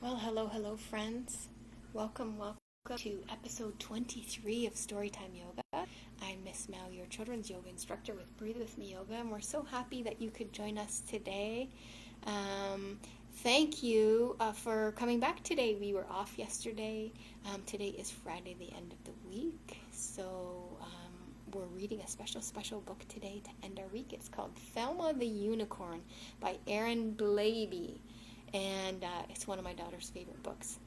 Well, hello, friends. Welcome to episode 23 of Storytime Yoga. I'm Miss Mal, your children's yoga instructor with Breathe With Me Yoga, and we're so happy that you could join us today. Thank you for coming back today. We were off yesterday. Today is Friday, the end of the week, so we're reading a special book today to end our week. It's called Thelma the Unicorn by Blabey. And it's one of my daughter's favorite books.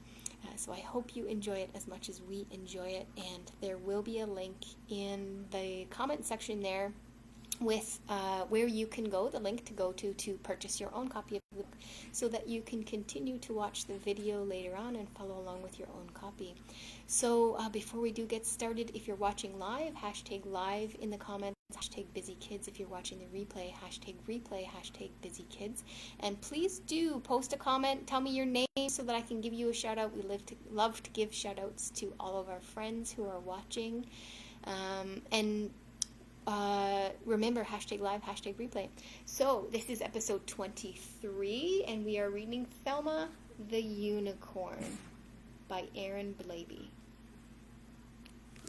So I hope you enjoy it as much as we enjoy it. And there will be a link in the comment section there with where you can go, the link to go to purchase your own copy of the book so that you can continue to watch the video later on and follow along with your own copy. So before we do get started, if you're watching live, hashtag live in the comments, hashtag busy kids. If you're watching the replay, hashtag busy kids. And please do post a comment, tell me your name so that I can give you a shout out. We love to give shout outs to all of our friends who are watching. Remember, hashtag live, hashtag replay. So this is episode 23 and we are reading Thelma the Unicorn by Blabey.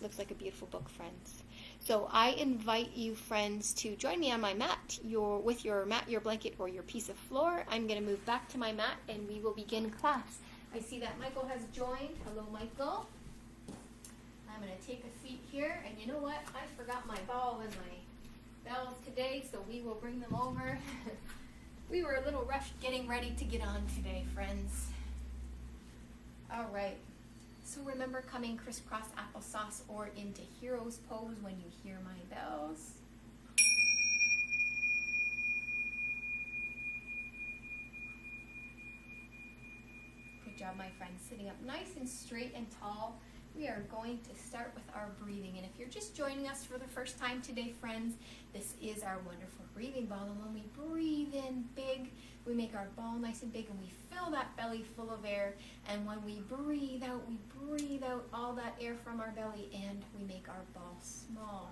Looks like a beautiful book, friends. So I invite you, friends, to join me on my mat, with your mat, your blanket, or your piece of floor. I'm going to move back to my mat, and we will begin class. I see that Michael has joined. Hello, Michael. I'm going to take a seat here, and you know what? I forgot my ball and my bells today, so we will bring them over. We were a little rushed getting ready to get on today, friends. All right. So remember coming crisscross applesauce or into hero's pose when you hear my bells. Good job, my friends. Sitting up nice and straight and tall. We are going to start with our breathing. And if you're just joining us for the first time today, friends, this is our wonderful breathing ball. And when we breathe in big, we make our ball nice and big and we fill that belly full of air. And when we breathe out all that air from our belly and we make our ball small.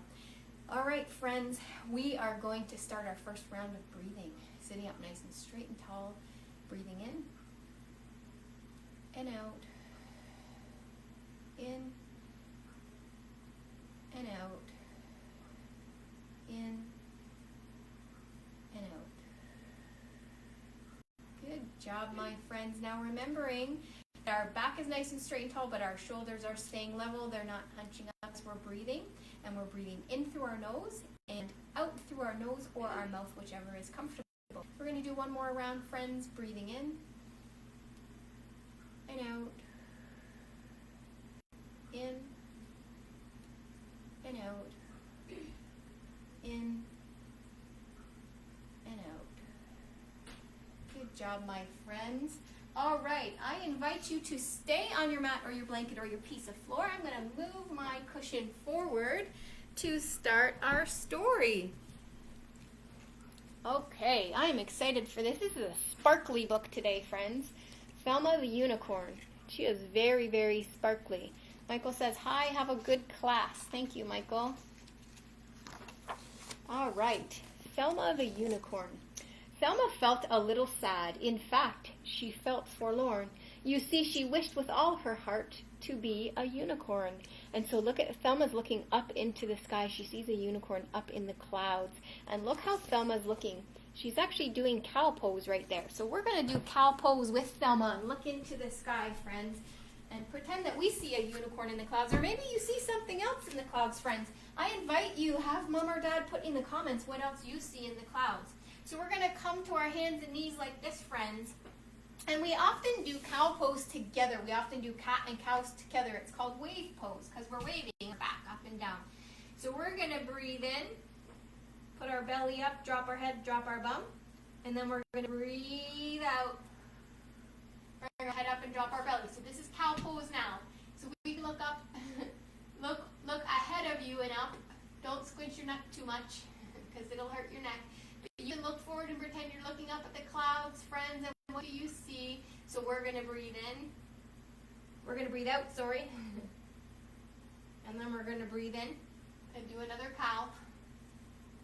All right, friends, we are going to start our first round of breathing. Sitting up nice and straight and tall, breathing in and out. In and out, in and out. Good job, my friends. Now remembering that our back is nice and straight and tall, but our shoulders are staying level. They're not hunching up as we're breathing. And we're breathing in through our nose and out through our nose or our mouth, whichever is comfortable. We're going to do one more round, friends. Breathing in and out. In and out, in and out. Good job, my friends. All right, I invite you to stay on your mat or your blanket or your piece of floor. I'm going to move my cushion forward to start our story. Okay, I'm excited for this. This is a sparkly book today, friends. Thelma the Unicorn. She is very, very sparkly. Michael says, hi, have a good class. Thank you, Michael. All right, Thelma the Unicorn. Thelma felt a little sad. In fact, she felt forlorn. You see, she wished with all her heart to be a unicorn. And so look at, Thelma's looking up into the sky. She sees a unicorn up in the clouds. And look how Thelma's looking. She's actually doing cow pose right there. So we're going to do cow pose with Thelma and look into the sky, friends. And pretend that we see a unicorn in the clouds, or maybe you see something else in the clouds, friends. I invite you, have mom or dad put in the comments what else you see in the clouds. So we're going to come to our hands and knees like this, friends. And we often do cow pose together. We often do cat and cows together. It's called wave pose because we're waving back, up and down. So we're going to breathe in, put our belly up, drop our head, drop our bum. And then we're going to breathe out. Bring our head up and drop our belly. So this is cow pose now. So we can look up, look ahead of you and up. Don't squinch your neck too much because it'll hurt your neck. But you can look forward and pretend you're looking up at the clouds, friends. And what do you see? So we're going to breathe in. We're going to breathe out, sorry. And then we're going to breathe in and do another cow.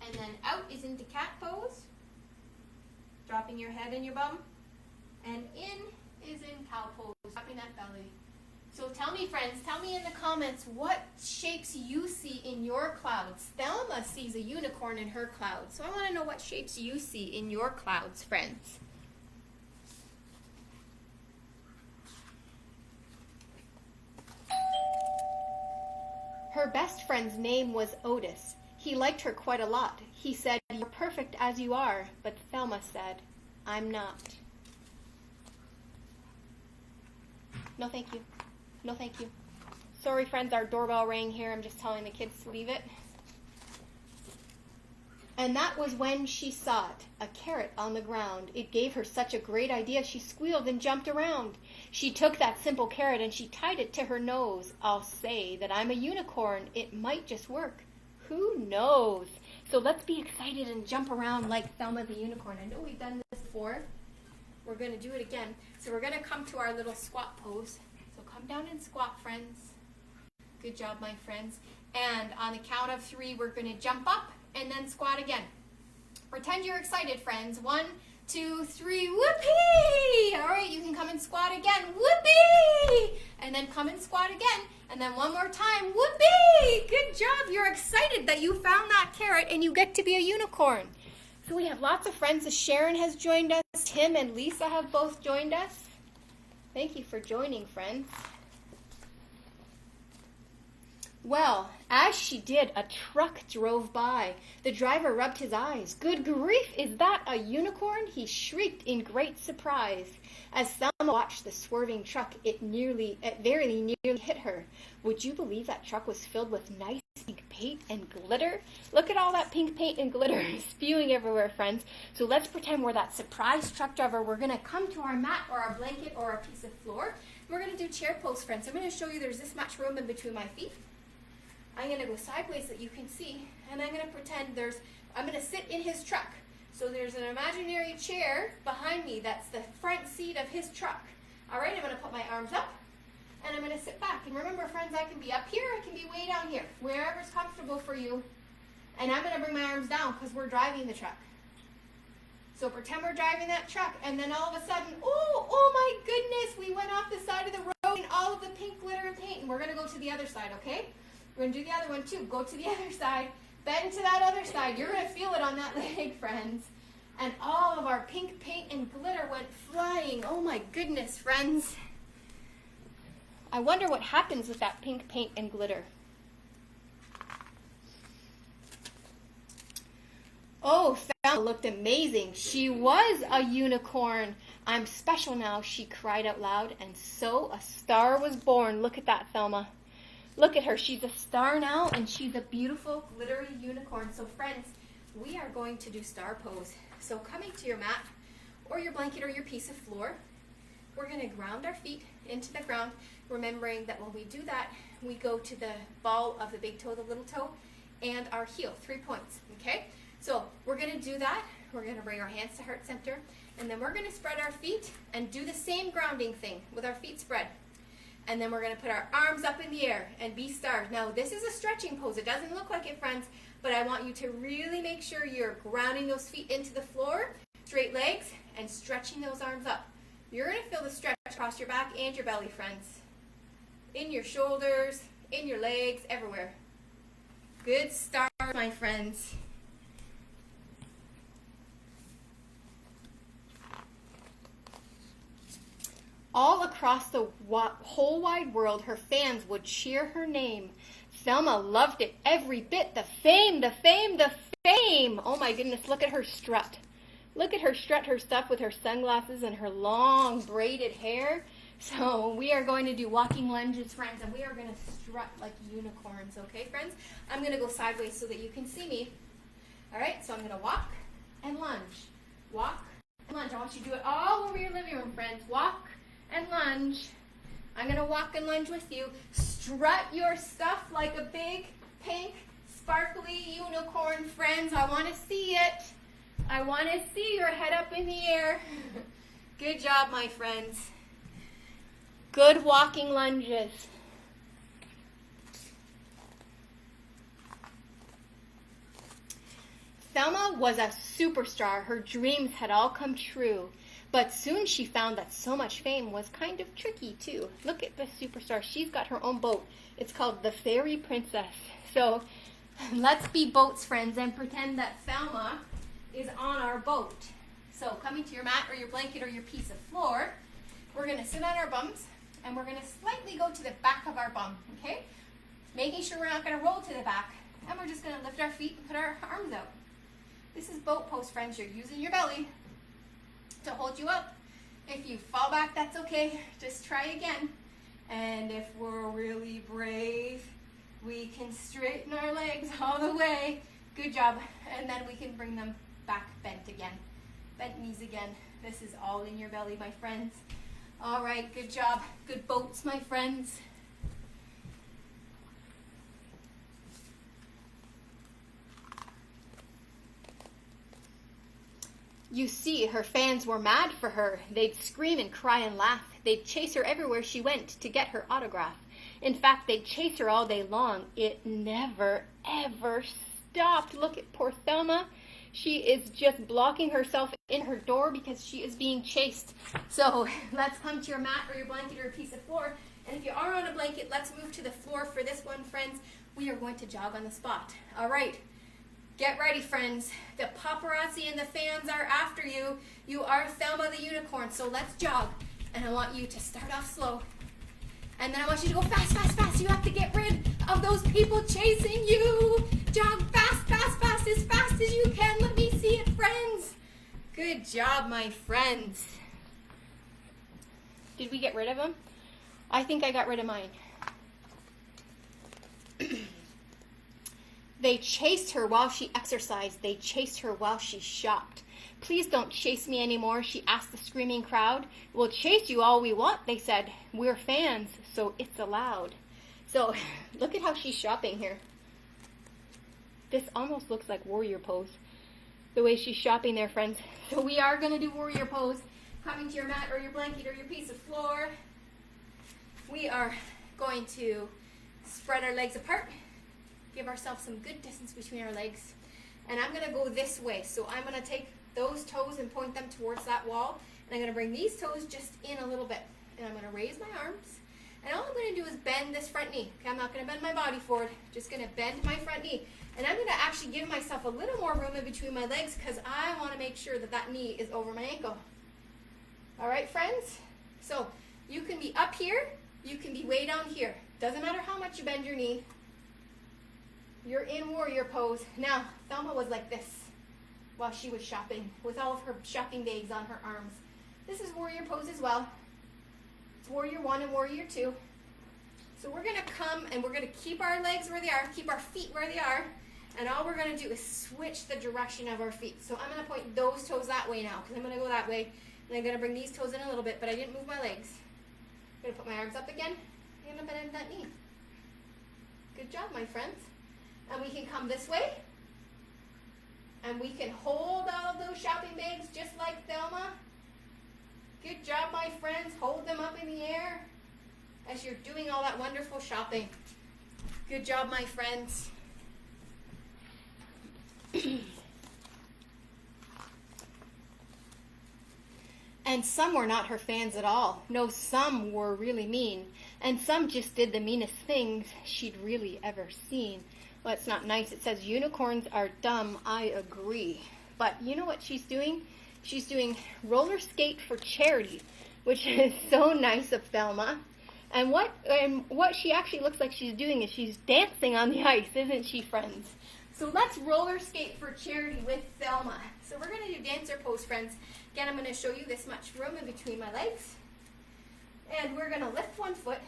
And then out is into cat pose. Dropping your head and your bum. And in is in cow pose. So tell me, friends, tell me in the comments what shapes you see in your clouds. Thelma sees a unicorn in her clouds. So I want to know what shapes you see in your clouds, friends. Her best friend's name was Otis. He liked her quite a lot. He said, "You're perfect as you are," but Thelma said, "I'm not." No, thank you. No, thank you. Sorry, friends, our doorbell rang here. I'm just telling the kids to leave it. And that was when she saw it, a carrot on the ground. It gave her such a great idea, she squealed and jumped around. She took that simple carrot and she tied it to her nose. I'll say that I'm a unicorn. It might just work. Who knows? So let's be excited and jump around like Thelma the unicorn. I know we've done this before. We're going to do it again. So we're going to come to our little squat pose. So come down and squat, friends. Good job, my friends. And on the count of 3, we're going to jump up and then squat again. Pretend you're excited, friends. 1, 2, 3, whoopee! All right, you can come and squat again, whoopee! And then come and squat again, and then one more time, whoopee! Good job, you're excited that you found that carrot and you get to be a unicorn. So we have lots of friends. Sharon has joined us, Tim and Lisa have both joined us. Thank you for joining, friends. Well, as she did, a truck drove by. The driver rubbed his eyes. "Good grief, is that a unicorn?" he shrieked in great surprise. As Thelma watched the swerving truck, it very nearly hit her. Would you believe that truck was filled with nice pink paint and glitter? Look at all that pink paint and glitter spewing everywhere, friends. So let's pretend we're that surprise truck driver. We're going to come to our mat or our blanket or a piece of floor. We're going to do chair pose, friends. I'm going to show you there's this much room in between my feet. I'm going to go sideways so that you can see, and I'm going to pretend I'm going to sit in his truck. So there's an imaginary chair behind me that's the front seat of his truck. All right, I'm going to put my arms up, and I'm going to sit back. And remember, friends, I can be up here, I can be way down here, wherever's comfortable for you. And I'm going to bring my arms down because we're driving the truck. So pretend we're driving that truck, and then all of a sudden, oh my goodness, we went off the side of the road and all of the pink glitter and paint. And we're going to go to the other side, okay? We're going to do the other one too. Go to the other side. Bend to that other side. You're going to feel it on that leg, friends. And all of our pink paint and glitter went flying. Oh my goodness, friends. I wonder what happens with that pink paint and glitter. Oh, Thelma looked amazing. She was a unicorn. I'm special now, she cried out loud. And so a star was born. Look at that, Thelma. Look at her. She's a star now, and she's a beautiful, glittery unicorn. So, friends, we are going to do star pose. So, coming to your mat or your blanket or your piece of floor, we're going to ground our feet into the ground, remembering that when we do that, we go to the ball of the big toe, the little toe, and our heel, 3 points, okay? So, we're going to do that. We're going to bring our hands to heart center, and then we're going to spread our feet and do the same grounding thing with our feet spread. And then we're going to put our arms up in the air and be stars. Now, this is a stretching pose. It doesn't look like it, friends, but I want you to really make sure you're grounding those feet into the floor, straight legs, and stretching those arms up. You're going to feel the stretch across your back and your belly, friends. In your shoulders, in your legs, everywhere. Good start, my friends. All across the whole wide world, her fans would cheer her name. Thelma loved it every bit. The fame, the fame, the fame. Oh my goodness, look at her strut. Look at her strut her stuff with her sunglasses and her long braided hair. So we are going to do walking lunges, friends, and we are going to strut like unicorns, okay, friends? I'm going to go sideways so that you can see me. All right, so I'm going to walk and lunge. Walk and lunge. I want you to do it all over your living room, friends. Walk and lunge. I'm going to walk and lunge with you. Strut your stuff like a big, pink, sparkly unicorn, friends. I want to see it. I want to see your head up in the air. Good job, my friends. Good walking lunges. Thelma was a superstar. Her dreams had all come true. But soon she found that so much fame was kind of tricky too. Look at this superstar. She's got her own boat. It's called the Fairy Princess. So let's be boats, friends, and pretend that Thelma is on our boat. So coming to your mat or your blanket or your piece of floor, we're going to sit on our bums and we're going to slightly go to the back of our bum, okay? Making sure we're not going to roll to the back. And we're just going to lift our feet and put our arms out. This is boat pose, friends. You're using your belly to hold you up. If you fall back, that's okay. Just try again. And if we're really brave, we can straighten our legs all the way. Good job. And then we can bring them back bent again. Bent knees again. This is all in your belly, my friends. All right, good job. Good boats, my friends. You see, her fans were mad for her. They'd scream and cry and laugh. They'd chase her everywhere she went to get her autograph. In fact, they'd chase her all day long. It never, ever stopped. Look at poor Thelma. She is just blocking herself in her door because she is being chased. So let's come to your mat or your blanket or a piece of floor. And if you are on a blanket, let's move to the floor for this one, friends. We are going to jog on the spot. All right. Get ready, friends. The paparazzi and the fans are after you. You are Thelma the unicorn, so let's jog. And I want you to start off slow. And then I want you to go fast, fast, fast. You have to get rid of those people chasing you. Jog fast, fast, fast, as fast as you can. Let me see it, friends. Good job, my friends. Did we get rid of them? I think I got rid of mine. They chased her while she exercised. They chased her while she shopped. Please don't chase me anymore, she asked the screaming crowd. We'll chase you all we want, they said. We're fans, so it's allowed. So look at how she's shopping here. This almost looks like warrior pose, the way she's shopping there, friends. So we are going to do warrior pose. Coming to your mat or your blanket or your piece of floor. We are going to spread our legs apart. Give ourselves some good distance between our legs. And I'm going to go this way. So I'm going to take those toes and point them towards that wall. And I'm going to bring these toes just in a little bit. And I'm going to raise my arms. And all I'm going to do is bend this front knee. Okay, I'm not going to bend my body forward. Just going to bend my front knee. And I'm going to actually give myself a little more room in between my legs because I want to make sure that that knee is over my ankle. All right, friends? So you can be up here. You can be way down here. Doesn't matter how much you bend your knee. You're in warrior pose. Now, Thelma was like this while she was shopping with all of her shopping bags on her arms. This is warrior pose as well. It's warrior 1 and warrior 2. So we're going to come and we're going to keep our legs where they are, keep our feet where they are, and all we're going to do is switch the direction of our feet. So I'm going to point those toes that way now because I'm going to go that way, and I'm going to bring these toes in a little bit, but I didn't move my legs. I'm going to put my arms up again. I'm going to bend that knee. Good job, my friends. And we can come this way. And we can hold all of those shopping bags just like Thelma. Good job, my friends. Hold them up in the air as you're doing all that wonderful shopping. Good job, my friends. And some were not her fans at all. No, some were really mean. And some just did the meanest things she'd really ever seen. Well, it's not nice. It says unicorns are dumb. I agree. But you know what she's doing? She's doing roller skate for charity, which is so nice of Thelma. And what she actually looks like she's doing is she's dancing on the ice, isn't she, friends? So let's roller skate for charity with Thelma. So we're going to do dancer pose, friends. Again, I'm going to show you this much room in between my legs. And we're going to lift one foot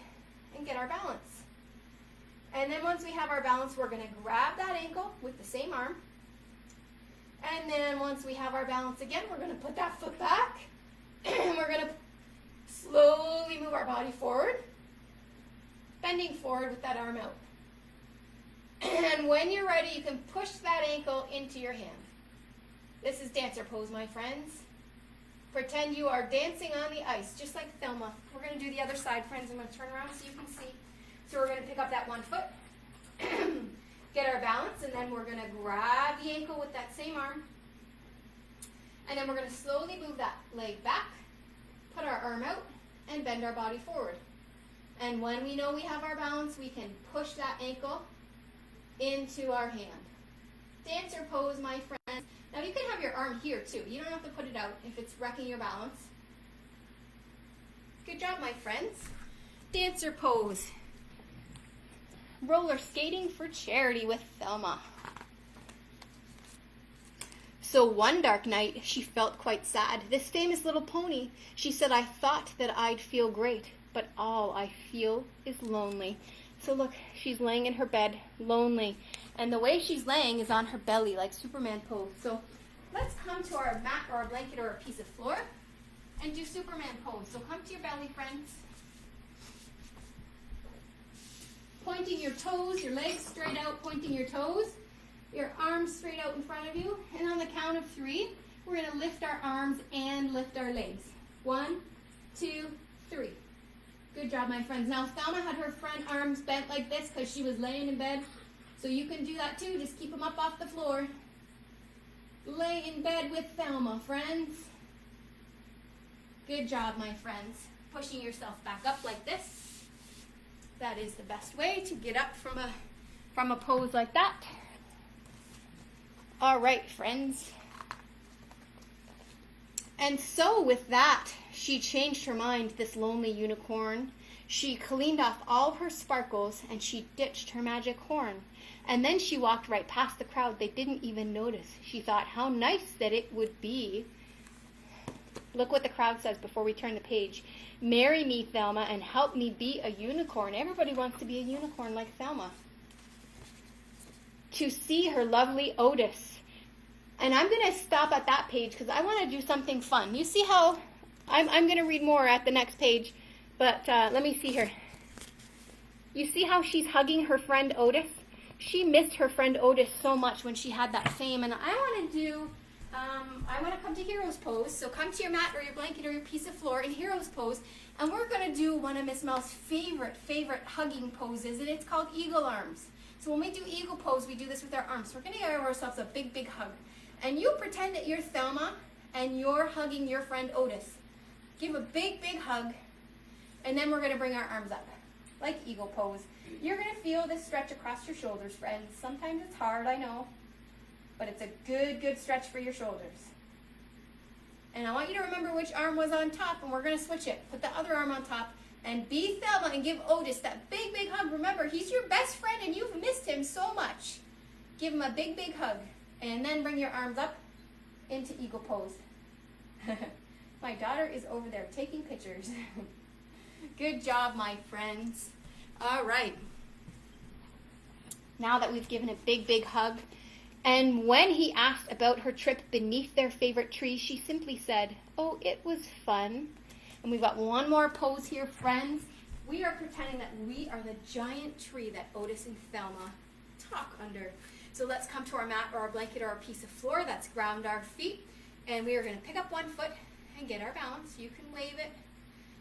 and get our balance. And then once we have our balance, we're going to grab that ankle with the same arm. And then once we have our balance again, we're going to put that foot back. And we're going to slowly move our body forward, bending forward with that arm out. And when you're ready, you can push that ankle into your hand. This is dancer pose, my friends. Pretend you are dancing on the ice, just like Thelma. We're going to do the other side, friends. I'm going to turn around so you can see. So we're going to pick up that one foot, get our balance, and then we're going to grab the ankle with that same arm. And then we're going to slowly move that leg back, put our arm out, and bend our body forward. And when we know we have our balance, we can push that ankle into our hand. Dancer pose, my friends. Now you can have your arm here too. You don't have to put it out if it's wrecking your balance. Good job, my friends. Dancer pose. Roller skating for charity with Thelma. So one dark night, she felt quite sad. This famous little pony, she said, I thought that I'd feel great, but all I feel is lonely. So look, she's laying in her bed, lonely. And the way she's laying is on her belly, like Superman pose. So let's come to our mat or a blanket or a piece of floor and do Superman pose. So come to your belly, friends. Pointing your toes, your legs straight out, pointing your toes. Your arms straight out in front of you. And on the count of 3, we're going to lift our arms and lift our legs. 1, 2, 3. Good job, my friends. Now, Thelma had her front arms bent like this because she was laying in bed. So you can do that too. Just keep them up off the floor. Lay in bed with Thelma, friends. Good job, my friends. Pushing yourself back up like this. That is the best way to get up from a pose like that. All right, friends. And so with that, she changed her mind, this lonely unicorn. She cleaned off all her sparkles and she ditched her magic horn. And then she walked right past the crowd. They didn't even notice. She thought how nice that it would be. Look what the crowd says before we turn the page. Marry me, Thelma, and help me be a unicorn. Everybody wants to be a unicorn like Thelma. To see her lovely Otis. And I'm going to stop at that page because I want to do something fun. You see how I'm going to read more at the next page, but let me see here. You see how she's hugging her friend Otis? She missed her friend Otis so much when she had that fame. And I want to do, I want to come to Hero's Pose. So come to your mat or your blanket or your piece of floor in Hero's Pose. And we're going to do one of Miss Mel's favorite hugging poses, and it's called Eagle Arms. So when we do Eagle Pose, we do this with our arms. So we're going to give ourselves a big, big hug. And you pretend that you're Thelma and you're hugging your friend Otis. Give a big, big hug. And then we're going to bring our arms up, like Eagle Pose. You're going to feel this stretch across your shoulders, friends. Sometimes it's hard, I know. But it's a good, good stretch for your shoulders. And I want you to remember which arm was on top, and we're going to switch it. Put the other arm on top, and be Thelma and give Otis that big, big hug. Remember, he's your best friend, and you've missed him so much. Give him a big, big hug. And then bring your arms up into Eagle Pose. My daughter is over there taking pictures. Good job, my friends. All right. Now that we've given a big, big hug, and when he asked about her trip beneath their favorite tree, she simply said, oh, it was fun. And we've got one more pose here, friends. We are pretending that we are the giant tree that Otis and Thelma talk under. So let's come to our mat or our blanket or our piece of floor. That's ground our feet. And we are going to pick up one foot and get our balance. You can wave it.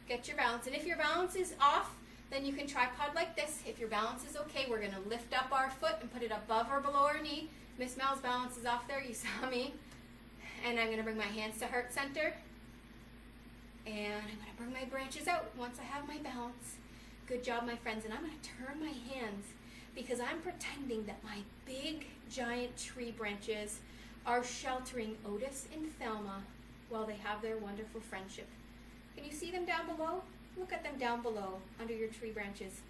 Get your balance. And if your balance is off, then you can tripod like this. If your balance is okay, we're going to lift up our foot and put it above or below our knee. Miss Mel's balance is off there. You saw me. And I'm going to bring my hands to heart center. And I'm going to bring my branches out once I have my balance. Good job, my friends. And I'm going to turn my hands because I'm pretending that my big, giant tree branches are sheltering Otis and Thelma while they have their wonderful friendship. Can you see them down below? Look at them down below under your tree branches.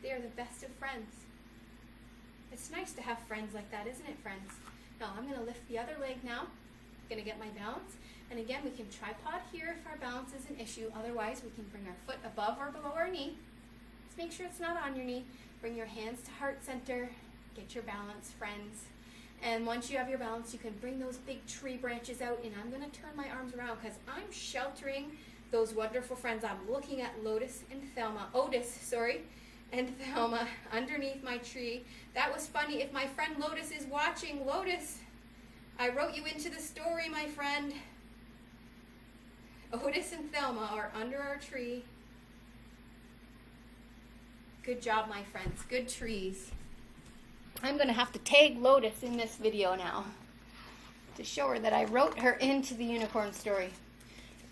They are the best of friends. It's nice to have friends like that, isn't it, friends? Now, I'm going to lift the other leg now. I'm going to get my balance. And again, we can tripod here if our balance is an issue. Otherwise, we can bring our foot above or below our knee. Just make sure it's not on your knee. Bring your hands to heart center. Get your balance, friends. And once you have your balance, you can bring those big tree branches out. And I'm going to turn my arms around because I'm sheltering those wonderful friends. I'm looking at Otis and Thelma underneath my tree. That was funny. If my friend Lotus is watching, Lotus, I wrote you into the story, my friend. Otis and Thelma are under our tree. Good job, my friends. Good trees. I'm going to have to tag Lotus in this video now. to show her that I wrote her into the unicorn story.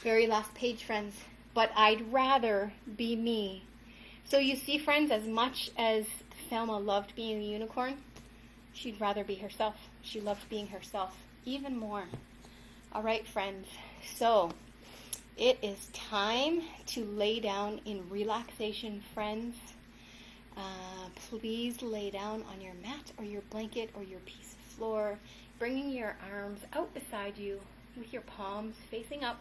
Very last page, friends. But I'd rather be me. So you see, friends, as much as Thelma loved being a unicorn, she'd rather be herself. She loved being herself even more. All right, friends. So it is time to lay down in relaxation, friends. Please lay down on your mat or your blanket or your piece of floor, bringing your arms out beside you with your palms facing up.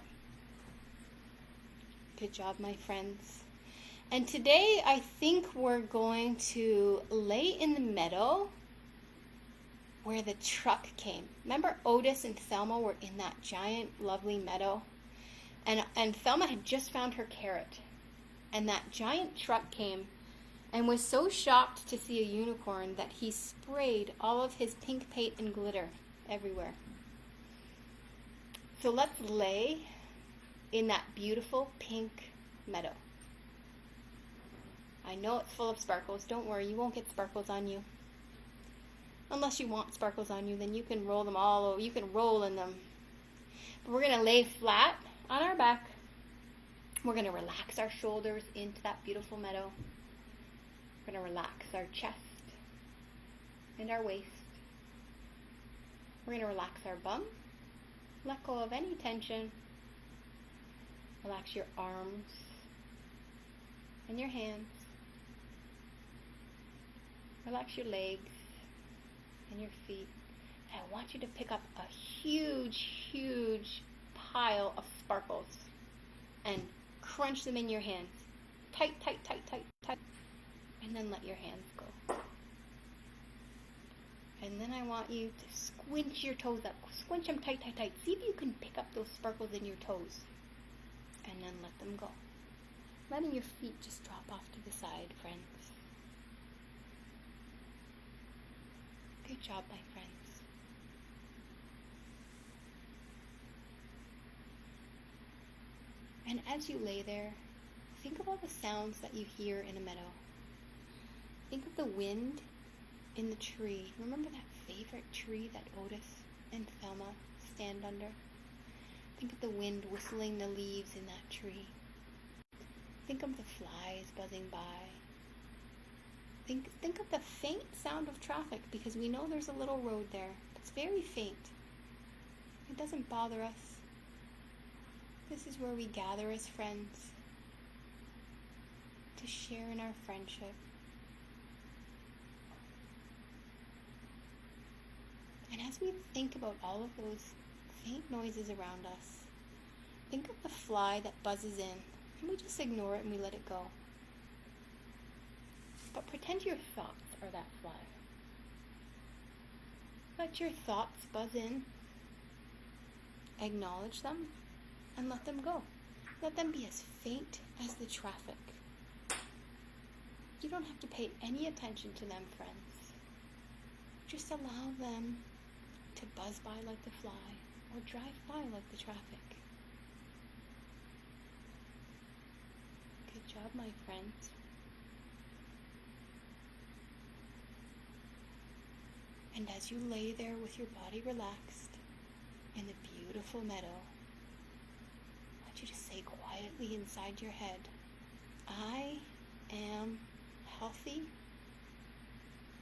Good job, my friends. And today I think we're going to lay in the meadow where the truck came. Remember Otis and Thelma were in that giant, lovely meadow? And Thelma had just found her carrot. And that giant truck came and was so shocked to see a unicorn that he sprayed all of his pink paint and glitter everywhere. So let's lay in that beautiful pink meadow. I know it's full of sparkles. Don't worry, you won't get sparkles on you. Unless you want sparkles on you, then you can roll them all over. You can roll in them. But we're going to lay flat on our back. We're going to relax our shoulders into that beautiful meadow. We're going to relax our chest and our waist. We're going to relax our bum. Let go of any tension. Relax your arms and your hands. Relax your legs and your feet. And I want you to pick up a huge, huge pile of sparkles and crunch them in your hands. Tight, tight, tight, tight, tight. And then let your hands go. And then I want you to squinch your toes up. Squinch them tight, tight, tight. See if you can pick up those sparkles in your toes. And then let them go. Letting your feet just drop off to the side, friends. Good job, my friends. And as you lay there, think about the sounds that you hear in a meadow. Think of the wind in the tree. Remember that favorite tree that Otis and Thelma stand under? Think of the wind whistling the leaves in that tree. Think of the flies buzzing by. Think of the faint sound of traffic, because we know there's a little road there. It's very faint. It doesn't bother us. This is where we gather as friends to share in our friendship. And as we think about all of those faint noises around us, think of the fly that buzzes in, and we just ignore it and we let it go. But pretend your thoughts are that fly. Let your thoughts buzz in, acknowledge them, and let them go. Let them be as faint as the traffic. You don't have to pay any attention to them, friends. Just allow them to buzz by like the fly, or drive by like the traffic. Good job, my friends. And as you lay there with your body relaxed in the beautiful meadow, I want you to say quietly inside your head, I am healthy.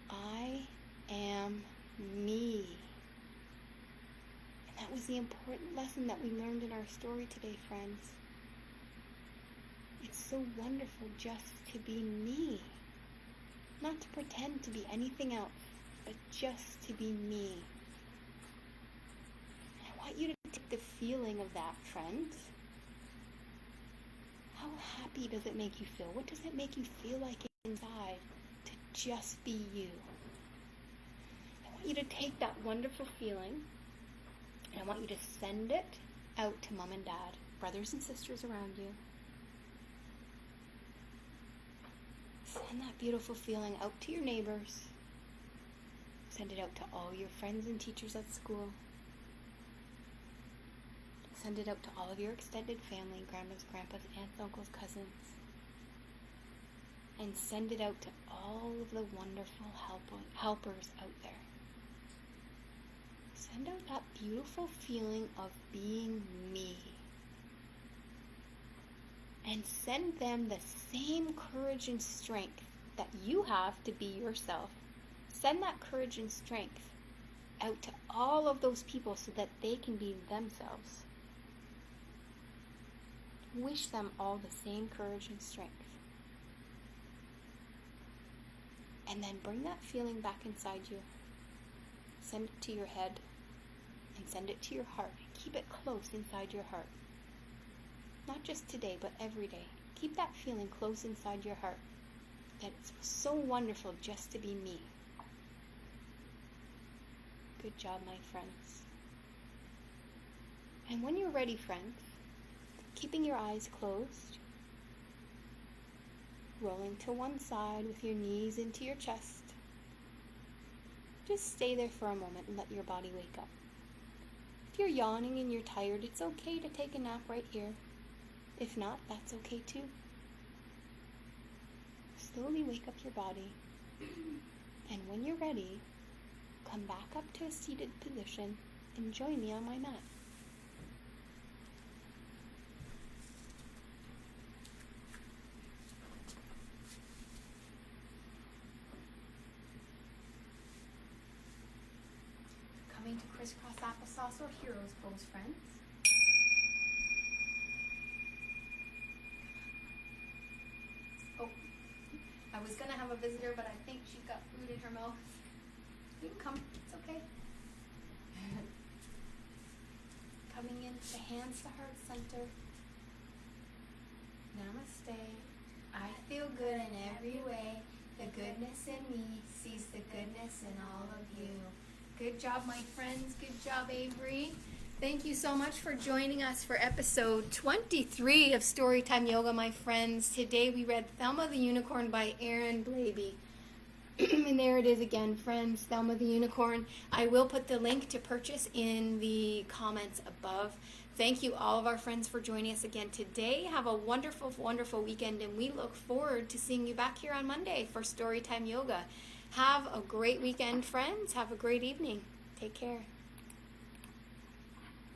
I am me. And that was the important lesson that we learned in our story today, friends. It's so wonderful just to be me. Not to pretend to be anything else, but just to be me. And I want you to take the feeling of that, friends. How happy does it make you feel? What does it make you feel like inside to just be you? I want you to take that wonderful feeling, and I want you to send it out to mom and dad, brothers and sisters around you. Send that beautiful feeling out to your neighbors. Send it out to all your friends and teachers at school. Send it out to all of your extended family, grandmas, grandpas, aunts, uncles, cousins. And send it out to all of the wonderful helpers out there. Send out that beautiful feeling of being me. And send them the same courage and strength that you have to be yourself. Send that courage and strength out to all of those people so that they can be themselves. Wish them all the same courage and strength. And then bring that feeling back inside you. Send it to your head and send it to your heart. Keep it close inside your heart. Not just today, but every day. Keep that feeling close inside your heart. That it's so wonderful just to be me. Good job, my friends. And when you're ready, friends, keeping your eyes closed, rolling to one side with your knees into your chest, just stay there for a moment and let your body wake up. If you're yawning and you're tired, it's okay to take a nap right here. If not, that's okay too. Slowly wake up your body, and when you're ready, come back up to a seated position and join me on my mat. Coming to crisscross applesauce or hero's pose, friends. Oh, I was going to have a visitor, but I think she's got food in her mouth. You can come, it's okay. Coming into hands to heart center. Namaste. I feel good in every way. The goodness in me sees the goodness in all of you. Good job, my friends. Good job, Avery. Thank you so much for joining us for episode 23 of Storytime Yoga, my friends. Today we read Thelma the Unicorn by Blabey. And there it is again, friends, Thelma the Unicorn. I will put the link to purchase in the comments above. Thank you, all of our friends, for joining us again today. Have a wonderful, wonderful weekend, and we look forward to seeing you back here on Monday for Storytime Yoga. Have a great weekend, friends. Have a great evening. Take care.